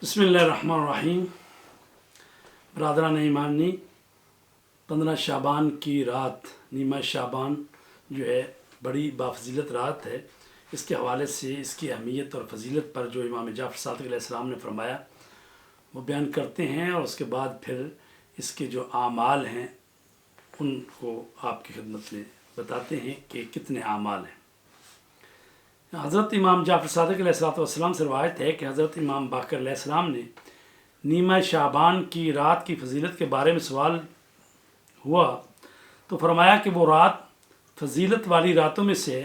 बिस्मिल्लाहिर्रहमानिर्रहीम। बरादरान ईमानी, 15 शाबान की रात, नीमा शाबान जो है बड़ी बाफजीलत रात है। इसके हवाले से इसकी अहमियत और फजीलत पर जो इमाम जाफ़र सादिक़ अलैहिस्सलाम ने फरमाया वो बयान करते हैं, और उसके बाद फिर इसके जो आमाल हैं उनको आपकी खिदमत में बताते हैं कि कितने आमाल हैं। हज़रत इमाम जाफ़र सादिक़ अलैहिस्सलाम से रवायत है कि हज़रत इमाम बाक़र अलैहिस्सलाम ने नीमा शाबान की रात की फजीलत के बारे में सवाल हुआ तो फरमाया कि वो रात फजीलत वाली रातों में से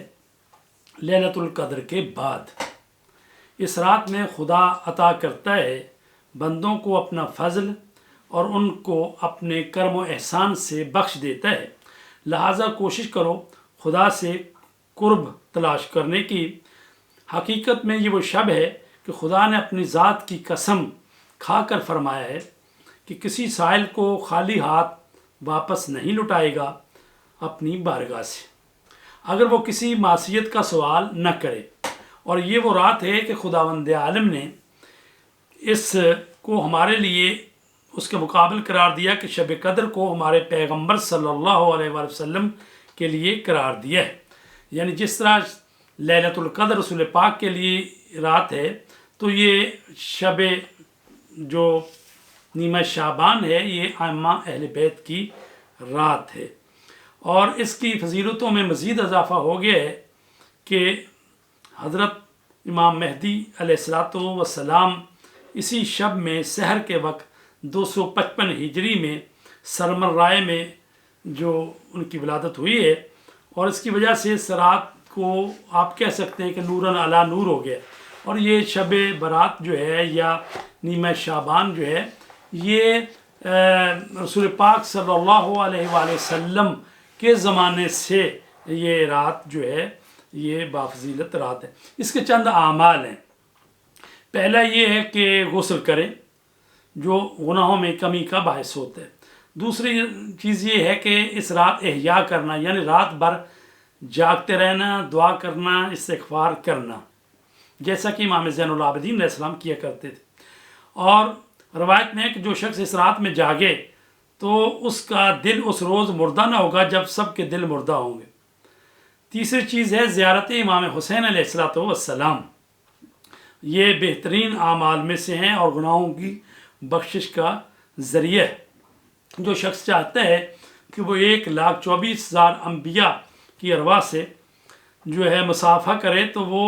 लैलतुल क़द्र के बाद। इस रात में खुदा अता करता है बंदों को अपना फ़ज़ल और उनको अपने कर्म व एहसान से बख्श देता है। लिहाजा कोशिश करो खुदा से कुर्ब तलाश करने की। हकीकत में ये वो शब है कि खुदा ने अपनी ज़ात की कसम खा कर फरमाया है कि किसी साइल को खाली हाथ वापस नहीं लुटाएगा अपनी बारगाह से, अगर वो किसी मासियत का सवाल न करे। और ये वो रात है कि खुदावंद आलम ने इसको हमारे लिए उसके मुकाबिल करार दिया कि शब कद्र को हमारे पैगंबर सल्लल्लाहु अलैहि वसल्लम के लिए करार दिया है। यानी जिस तरह लैलतुल क़द्र रसूल पाक के लिए रात है, तो ये शब जो नीमा शाबान है ये आम्मा अहले बैत की रात है। और इसकी फजीलतों में मज़ीद इजाफ़ा हो गया है कि हज़रत इमाम मेहदी अलैहिस्सलातु वस्सलाम इसी शब में सहर के वक्त 255 हिजरी में सरमर राय में जो उनकी विलादत हुई है, और इसकी वजह से इस रात को आप कह सकते हैं कि नूरन अला नूर हो गया। और ये शब बरात जो है या नीमा शाबान जो है ये रसूल पाक सल्लल्लाहु अलैहि वसल्लम के ज़माने से ये रात जो है ये बाफजीलत रात है। इसके चंद आमाल हैं। पहला ये है कि गुस्ल करें जो गुनाहों में कमी का बायस होता है। दूसरी चीज़ ये है कि इस रात एहया करना, यानी रात भर जागते रहना, दुआ करना, इस्तिग़फ़ार करना, जैसा कि इमाम ज़ैनुल आबिदीन अलैहिस्सलाम किया करते थे। और रवायत में है कि जो शख्स इस रात में जागे तो उसका दिल उस रोज़ मुर्दा ना होगा जब सब के दिल मुर्दा होंगे। तीसरी चीज़ है ज़ियारत इमाम हुसैन अलैहिस्सलातु वस्सलाम। ये बेहतरीन आमाल में से हैं और गुनाहों की बख्शिश का ज़रिया है। जो शख्स चाहता है कि वो 1,24,000 अम्बिया की अरवा से जो है मुसाफा करे तो वो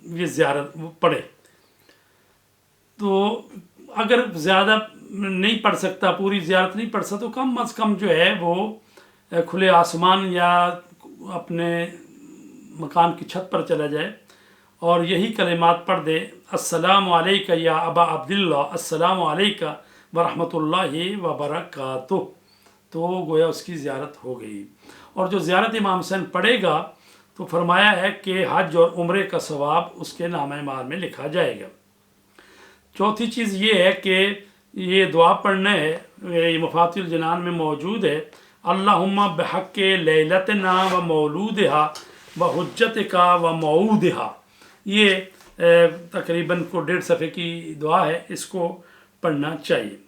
ये ज़ियारत वो पढ़े। तो अगर ज़्यादा नहीं पढ़ सकता, पूरी ज़ियारत नहीं पढ़ सकता, तो कम अज़ कम जो है वो खुले आसमान या अपने मकान की छत पर चला जाए और यही कलिमात पढ़ दे, अस्सलामु अलैका या अबा अब्दुल्लाह, अस्सलामु अलैका व रहमतुल्लाहि व बरकातुहू, तो गोया उसकी ज़ियारत हो गई। और जो ज़ियारत इमाम हुसैन पढ़ेगा तो फरमाया है कि हज और उम्रे का सवाब उसके नाम-ए-माल में लिखा जाएगा। चौथी चीज़ ये है कि ये दुआ पढ़ना है, ये मफातिहुल जनान में मौजूद है, अल्लाहुम्मा बिहक़्क़ि लैलतिना व मौलूदिहा व हुज्जतिका व मऊदिहा। ये तकरीबन को 1.5 सफ़े की दुआ है, इसको पढ़ना चाहिए।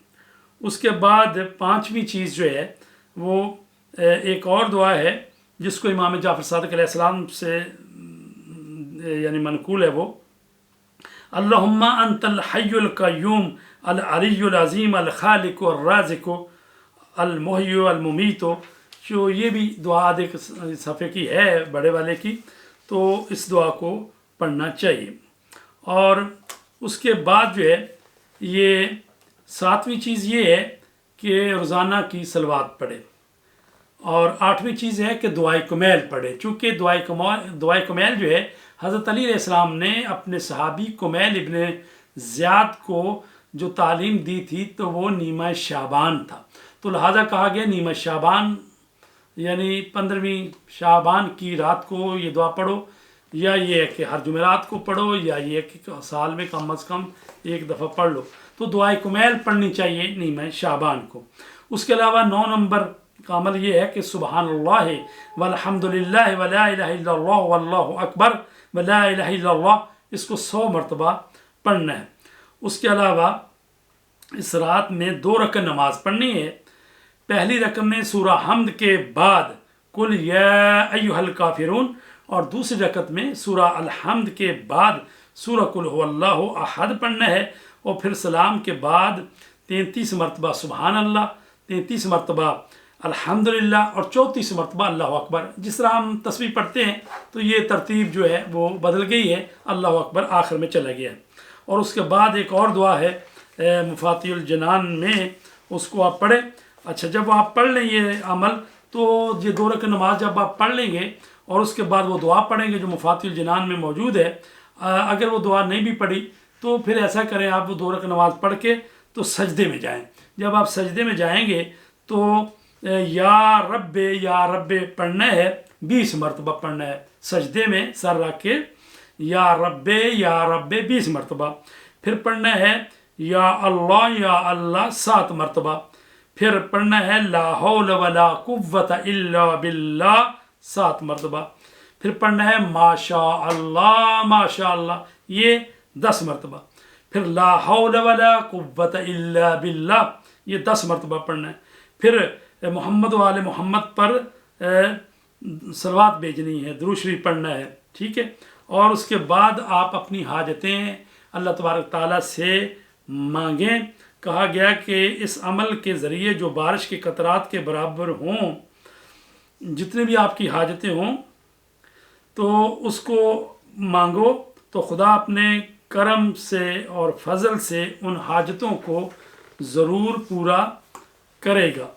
उसके बाद पाँचवीं चीज़ जो है वो एक और दुआ है जिसको इमाम जाफ़र सादिक़ अलैहिस्सलाम से यानी मनकूल है, वो अल्लाहुम्मा अंतल हय्युल क़य्यूम अल अलियुल अज़ीम अल ख़ालिक़ु अर राज़िक़ु अल मुहय्यि अल मुमीतु। जो ये भी दुआ आधे सफ़े की है बड़े वाले की, तो इस दुआ को पढ़ना चाहिए। और उसके बाद जो है ये सातवीं चीज़ ये है कि रोज़ाना की सलवात पढ़े। और आठवीं चीज़ है कि दुआए कुमैल पढ़े। चूँकि दुआए कुमैल जो है हज़रत अली अलैहिस्सलाम ने अपने सहाबी कुमैल इब्न ज़ियाद को जो तालीम दी थी तो वो नीमा शाबान था, तो लिहाजा कहा गया नीमा शाबान यानी 15वीं शाबान की रात को ये दुआ पढ़ो, या ये है कि हर जुमेरात को पढ़ो, या ये कि साल में कम अज़ कम एक दफ़ा पढ़ लो। तो दुआए कुमैल पढ़नी चाहिए नीमा शाबान को। उसके अलावा 9 नंबर का अमल ये है कि सुबहानल्लाह वल्हम्दुलिल्लाह वला इलाहा इल्लल्लाह वल्लाहु अकबर वला इलाहा इल्लल्लाह, इसको 100 मरतबा पढ़ना है। उसके अलावा اس رات میں 2 رکعت نماز پڑھنی ہے۔ پہلی رکعت میں سورہ حمد کے بعد قل یا ایھا الکافرون، اور دوسری رکعت میں سورہ الحمد کے بعد سورہ قل ھو اللہ احد پڑھنا ہے، اور پھر سلام کے بعد 33 مرتبہ سبحان اللہ، 33 مرتبہ الحمدللہ، اور 34 مرتبہ اللہ اکبر۔ جس طرح ہم تسبیح پڑھتے ہیں تو یہ ترتیب جو ہے وہ بدل گئی ہے، اللہ اکبر آخر میں چلا گیا ہے۔ اور اس کے بعد ایک اور دعا ہے مفاتیح الجنان میں، اس کو آپ پڑھیں۔ اچھا، جب آپ پڑھ لیں یہ عمل، تو یہ 2 رکعت نماز جب آپ پڑھ لیں گے اور اس کے بعد وہ دعا پڑھیں گے جو مفاتیح الجنان میں موجود ہے، اگر وہ دعا نہیں بھی پڑھی تو پھر ایسا کریں، آپ وہ 2 رکعت نماز پڑھ کے تو سجدے میں جائیں۔ جب آپ سجدے میں جائیں گے تو یا رب پڑھنا ہے، 20 مرتبہ پڑھنا ہے، سجدے میں سر رکھ کے یا رب 20 مرتبہ، پھر پڑھنا ہے یا اللہ 7 مرتبہ، پھر پڑھنا ہے لا حول ولا قوت الا باللہ 7 مرتبہ، پھر پڑھنا ہے ماشاء اللہ یہ 10 مرتبہ، پھر لا حول ولا قوت الا باللہ یہ 10 مرتبہ پڑھنا ہے، پھر محمد و آل محمد پر صلوات بھیجنی ہے، درود شریف پڑھنا ہے، ٹھیک ہے۔ اور اس کے بعد آپ اپنی حاجتیں اللہ تبارک تعالیٰ سے مانگیں۔ کہا گیا کہ اس عمل کے ذریعے جو بارش کے قطرات کے برابر ہوں، جتنے بھی آپ کی حاجتیں ہوں تو اس کو مانگو، تو خدا اپنے کرم سے اور فضل سے ان حاجتوں کو ضرور پورا کرے گا۔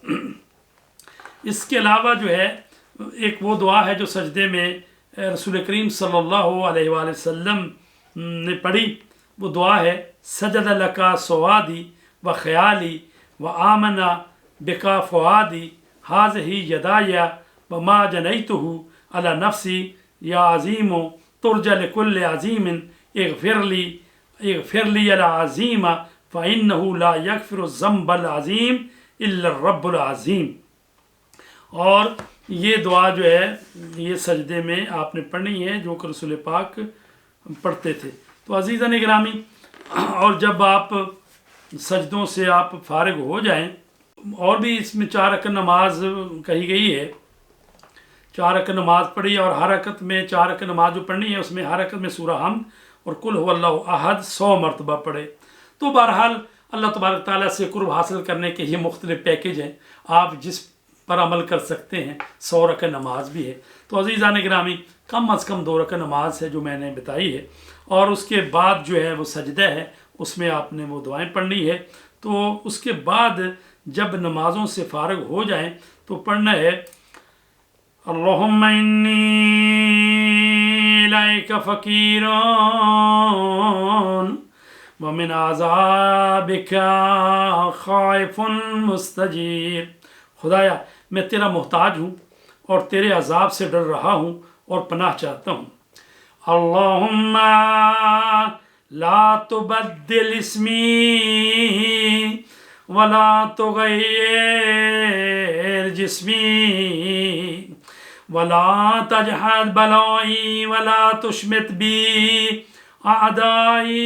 اس کے علاوہ جو ہے ایک وہ دعا ہے جو سجدے میں رسول کریم صلی اللہ علیہ وآلہ وسلم نے پڑھی، وہ دعا ہے سجد لکا سوادی و خیالی و آمنا بکا فوادی حاضہ یدایا و ما جنیتہ علی نفسی یا عظیم ترجى لكل عظیم اغفر لی العظیم فإنه لا يغفر الذنب العظیم الا الرب العظیم۔ اور یہ دعا جو ہے یہ سجدے میں آپ نے پڑھنی ہے جو کہ رسول پاک پڑھتے تھے۔ تو عزیزان گرامی، اور جب آپ سجدوں سے آپ فارغ ہو جائیں، اور بھی اس میں 4 رکعت نماز کہی گئی ہے، 4 رکعت نماز پڑھی، اور ہر رکعت میں 4 رکعت نماز جو پڑھنی ہے اس میں ہر رکعت میں سورہ حمد اور قل ھو اللہ احد 100 مرتبہ پڑھے۔ تو بہرحال اللہ تبارک تعالیٰ سے قرب حاصل کرنے کے یہ مختلف پیکج ہیں، آپ جس پر عمل کر سکتے ہیں۔ 100 رکعت نماز بھی ہے۔ تو عزیزان گرامی، کم از کم 2 رکعت نماز ہے جو میں نے بتائی ہے، اور اس کے بعد جو ہے وہ سجدہ ہے، اس میں آپ نے وہ دعائیں پڑھنی ہے۔ تو اس کے بعد جب نمازوں سے فارغ ہو جائیں تو پڑھنا ہے اللہم انی الیک فقیر ومن عذابک خائف مستجیر۔ خدایا میں تیرا محتاج ہوں اور تیرے عذاب سے ڈر رہا ہوں اور پناہ چاہتا ہوں۔ اللہم لا تبدل اسمی ولا تغیر جسمی ولا تجحد بلائی ولا تشمت بی اعدائی۔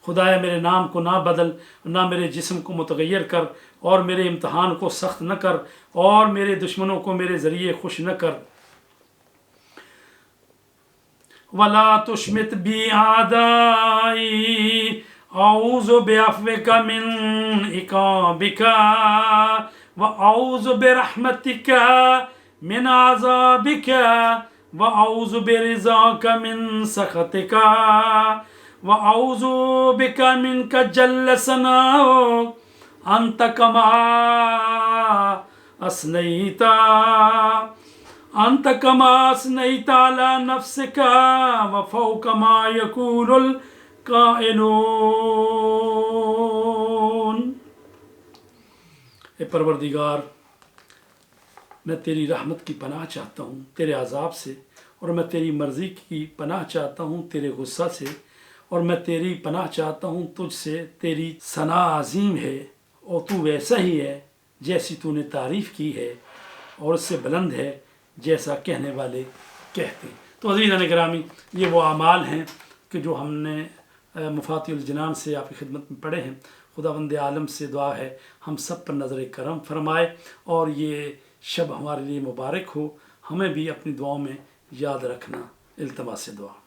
خدایا میرے نام کو نہ بدل، نہ میرے جسم کو متغیر کر، اور میرے امتحان کو سخت نہ کر، اور میرے دشمنوں کو میرے ذریعے خوش نہ کر۔ وَلَا تُشْمِتْ بِي أَعْدَائِي أَعُوذُ بِعَفْوِكَ مِنْ عِقَابِكَ وَأَعُوذُ بِرَحْمَتِكَ مِنْ عَذَابِكَ وَأَعُوذُ بِرِضَاكَ مِنْ سَخَطِكَ وَأَعُوذُ بِكَ مِنْكَ جَلَّ ثَنَاؤُكَ أَنْتَ كَمَا أَثْنَيْتَ عَلَى نَفْسِكَ وَفَوْقَ مَا يَقُولُ الْقَائِلُونَ۔ اے پروردگار، میں تیری رحمت کی پناہ چاہتا ہوں تیرے عذاب سے، اور میں تیری مرضی کی پناہ چاہتا ہوں تیرے غصہ سے، اور میں تیری پناہ چاہتا ہوں تجھ سے۔ تیری ثنا عظیم ہے اور تو ویسا ہی ہے جیسی تو نے تعریف کی ہے، اور اس سے بلند ہے جیسا کہنے والے کہتے ہیں۔ تو عزیزان گرامی، یہ وہ اعمال ہیں کہ جو ہم نے مفاتیح الجنان سے آپ کی خدمت میں پڑھے ہیں. خداوند عالم سے دعا ہے ہم سب پر نظر کرم فرمائے اور یہ شب ہمارے لیے مبارک ہو. ہمیں بھی اپنی دعاؤں میں یاد رکھنا. التماس دعا.